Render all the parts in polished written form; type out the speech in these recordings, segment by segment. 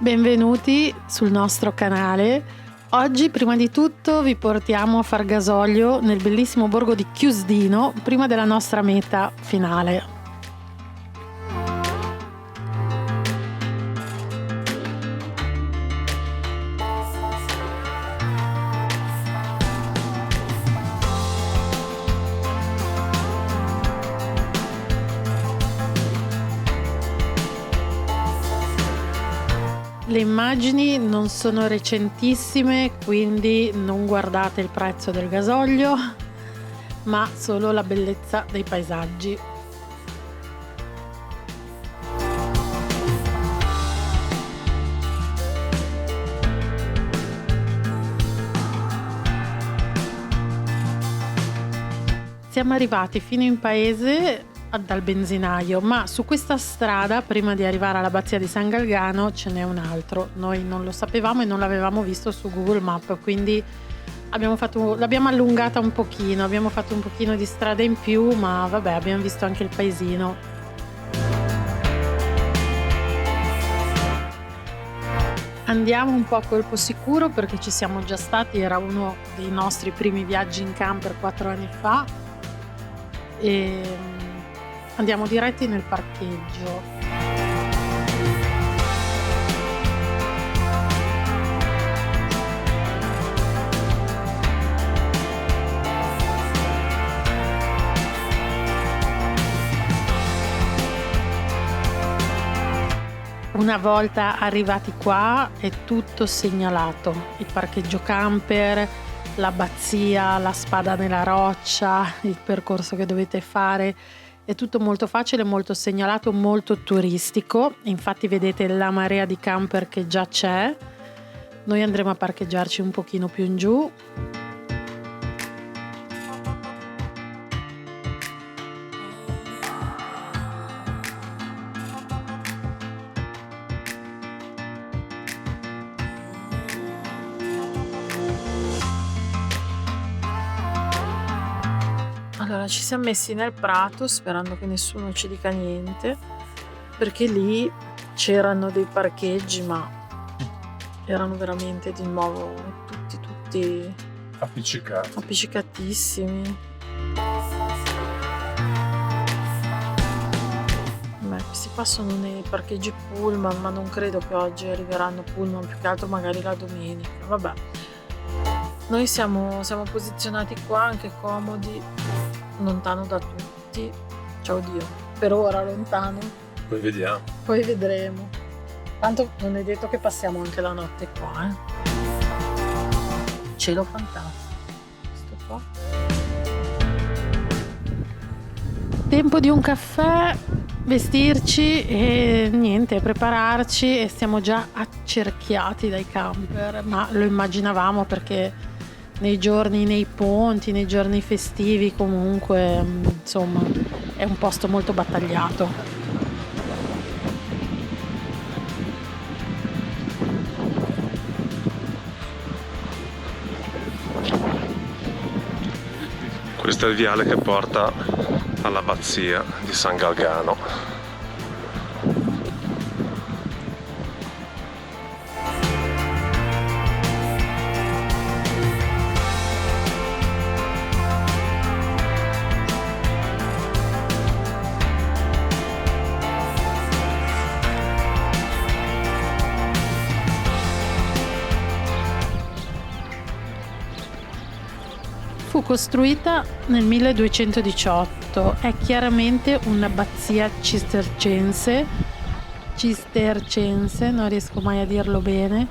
Benvenuti sul nostro canale. Oggi prima di tutto vi portiamo a far gasolio nel bellissimo borgo di Chiusdino prima della nostra meta finale. Le immagini non sono recentissime, quindi non guardate il prezzo del gasolio, ma solo la bellezza dei paesaggi. Siamo arrivati fino in paese dal benzinaio, ma su questa strada prima di arrivare all'abbazia di San Galgano ce n'è un altro. Noi non lo sapevamo e non l'avevamo visto su Google Maps, quindi l'abbiamo allungata un pochino, abbiamo fatto un pochino di strada in più, ma vabbè, abbiamo visto anche il paesino. Andiamo un po' a colpo sicuro perché ci siamo già stati, era uno dei nostri primi viaggi in camper 4 anni fa e andiamo diretti nel parcheggio. Una volta arrivati qua è tutto segnalato, il parcheggio camper, l'abbazia, la spada nella roccia, il percorso che dovete fare. È tutto molto facile, molto segnalato, molto turistico. Infatti vedete la marea di camper che già c'è. Noi andremo a parcheggiarci un pochino più in giù. Allora ci siamo messi nel prato sperando che nessuno ci dica niente, perché lì c'erano dei parcheggi ma erano veramente di nuovo tutti appiccicatissimi. Beh, questi qua sono nei parcheggi pullman, ma non credo che oggi arriveranno pullman, più che altro magari la domenica. Vabbè, noi siamo posizionati qua anche comodi, lontano da tutti. Ciao Dio, per ora lontano, Poi vediamo. poi vedremo. Tanto non è detto che passiamo anche la notte qua, Cielo fantastico questo qua. Tempo di un caffè, vestirci e niente, prepararci, e stiamo già accerchiati dai camper, ma lo immaginavamo perché nei ponti, nei giorni festivi comunque, insomma, è un posto molto battagliato. Questo è il viale che porta all'abbazia di San Galgano. Fu costruita nel 1218, è chiaramente un'abbazia cistercense, non riesco mai a dirlo bene,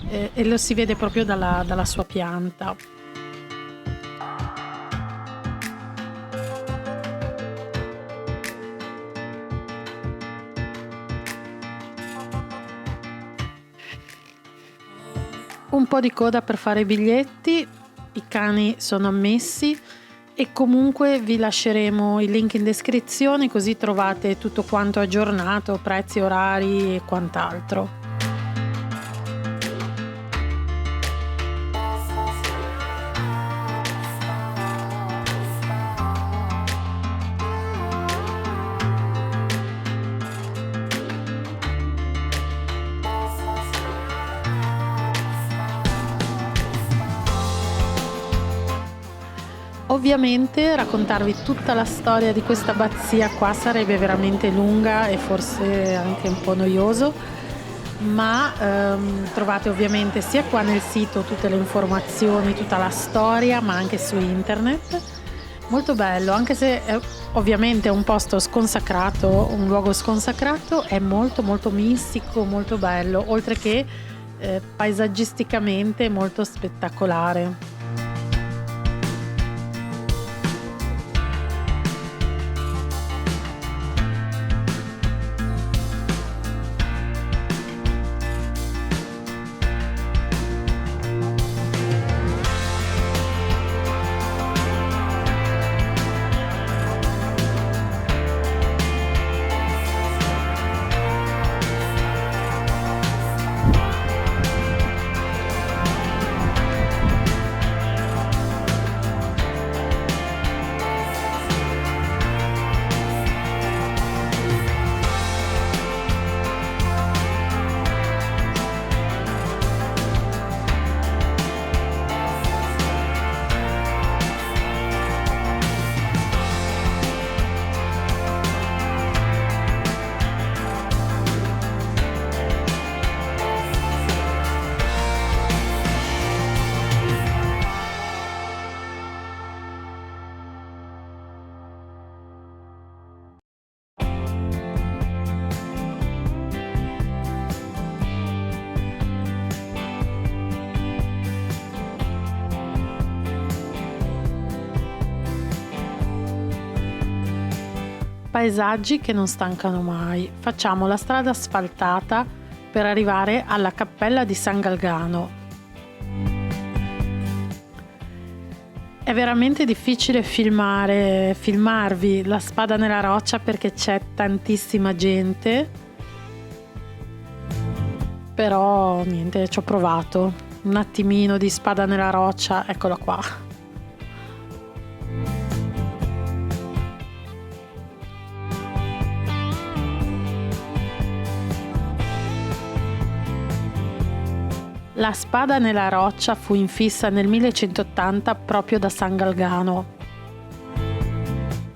e lo si vede proprio dalla sua pianta. Un po' di coda per fare i biglietti. I cani sono ammessi e comunque vi lasceremo il link in descrizione, così trovate tutto quanto aggiornato, prezzi, orari e quant'altro. Ovviamente raccontarvi tutta la storia di questa abbazia qua sarebbe veramente lunga e forse anche un po' noioso, ma trovate ovviamente sia qua nel sito tutte le informazioni, tutta la storia, ma anche su internet. Molto bello, anche se ovviamente è un posto sconsacrato, un luogo sconsacrato, è molto molto mistico, molto bello, oltre che paesaggisticamente molto spettacolare. Paesaggi che non stancano mai. Facciamo la strada asfaltata per arrivare alla cappella di San Galgano. È veramente difficile filmarvi la spada nella roccia perché c'è tantissima gente, però niente, ci ho provato. Un attimino di spada nella roccia, eccola qua. La spada nella roccia fu infissa nel 1180 proprio da San Galgano.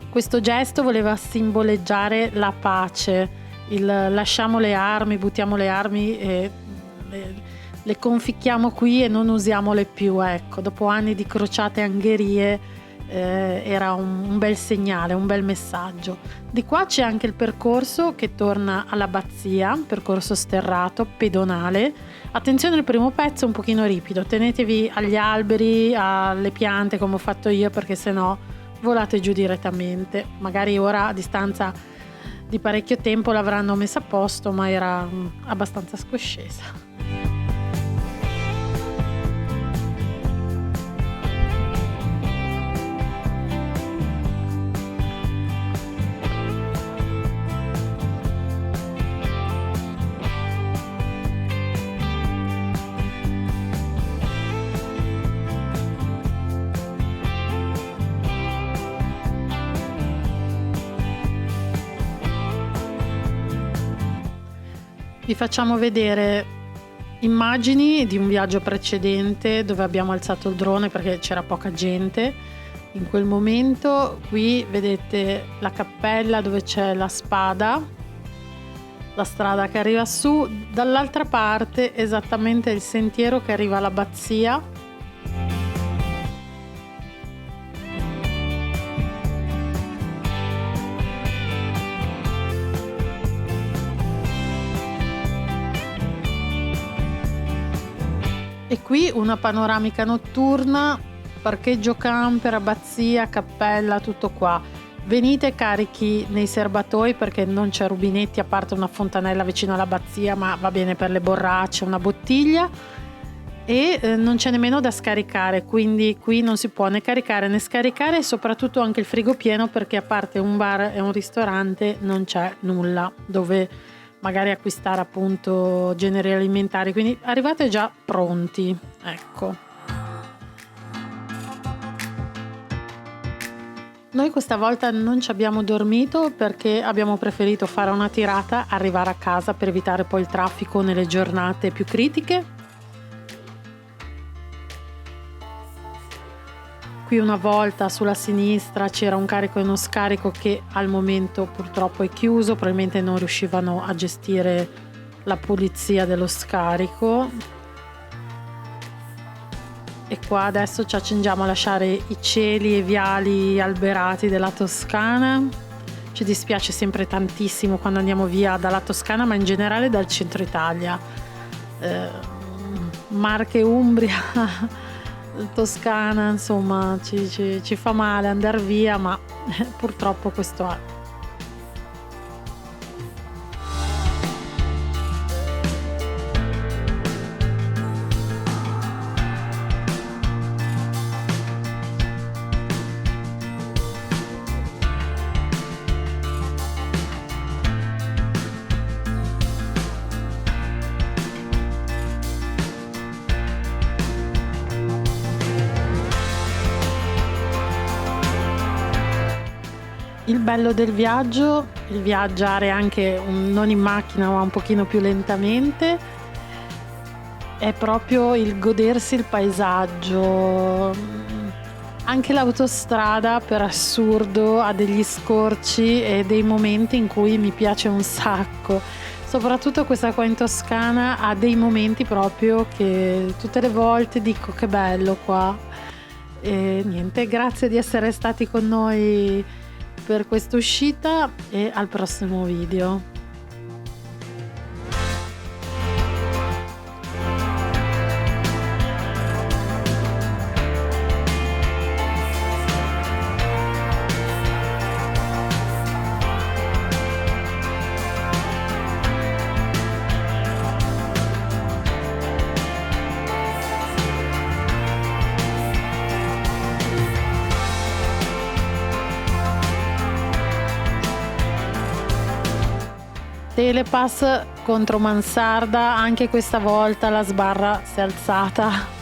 Questo gesto voleva simboleggiare la pace, il lasciamo le armi, buttiamo le armi e le conficchiamo qui e non usiamole più. Ecco, dopo anni di crociate e angherie era un bel segnale, un bel messaggio. Di qua c'è anche il percorso che torna all'abbazia, percorso sterrato, pedonale. Attenzione, il primo pezzo è un pochino ripido, tenetevi agli alberi, alle piante come ho fatto io, perché sennò volate giù direttamente. Magari ora a distanza di parecchio tempo l'avranno messa a posto, ma era abbastanza scoscesa. Vi facciamo vedere immagini di un viaggio precedente dove abbiamo alzato il drone perché c'era poca gente in quel momento. Qui vedete la cappella dove c'è la spada, la strada che arriva su, dall'altra parte esattamente il sentiero che arriva all'abbazia. E qui una panoramica notturna, parcheggio camper, abbazia, cappella, tutto qua. Venite carichi nei serbatoi perché non c'è rubinetti a parte una fontanella vicino all'abbazia, ma va bene per le borracce, una bottiglia, e non c'è nemmeno da scaricare, quindi qui non si può né caricare né scaricare, e soprattutto anche il frigo pieno perché a parte un bar e un ristorante non c'è nulla dove magari acquistare appunto generi alimentari, quindi arrivate già pronti, ecco. Noi questa volta non ci abbiamo dormito perché abbiamo preferito fare una tirata, arrivare a casa per evitare poi il traffico nelle giornate più critiche. qui una volta sulla sinistra c'era un carico e uno scarico che al momento purtroppo è chiuso, probabilmente non riuscivano a gestire la pulizia dello scarico. E qua adesso ci accingiamo a lasciare i cieli e i viali alberati della Toscana. Ci dispiace sempre tantissimo quando andiamo via dalla Toscana, ma in generale dal centro Italia. Marche, Umbria, Toscana, insomma ci fa male andare via, ma purtroppo questo è. Il bello del viaggio, il viaggiare anche non in macchina ma un pochino più lentamente, è proprio il godersi il paesaggio. Anche l'autostrada, per assurdo, ha degli scorci e dei momenti in cui mi piace un sacco. Soprattutto questa qua in Toscana ha dei momenti proprio che tutte le volte dico che bello qua. E niente, grazie di essere stati con noi per questa uscita e al prossimo video. Telepass contro Mansarda, anche questa volta la sbarra si è alzata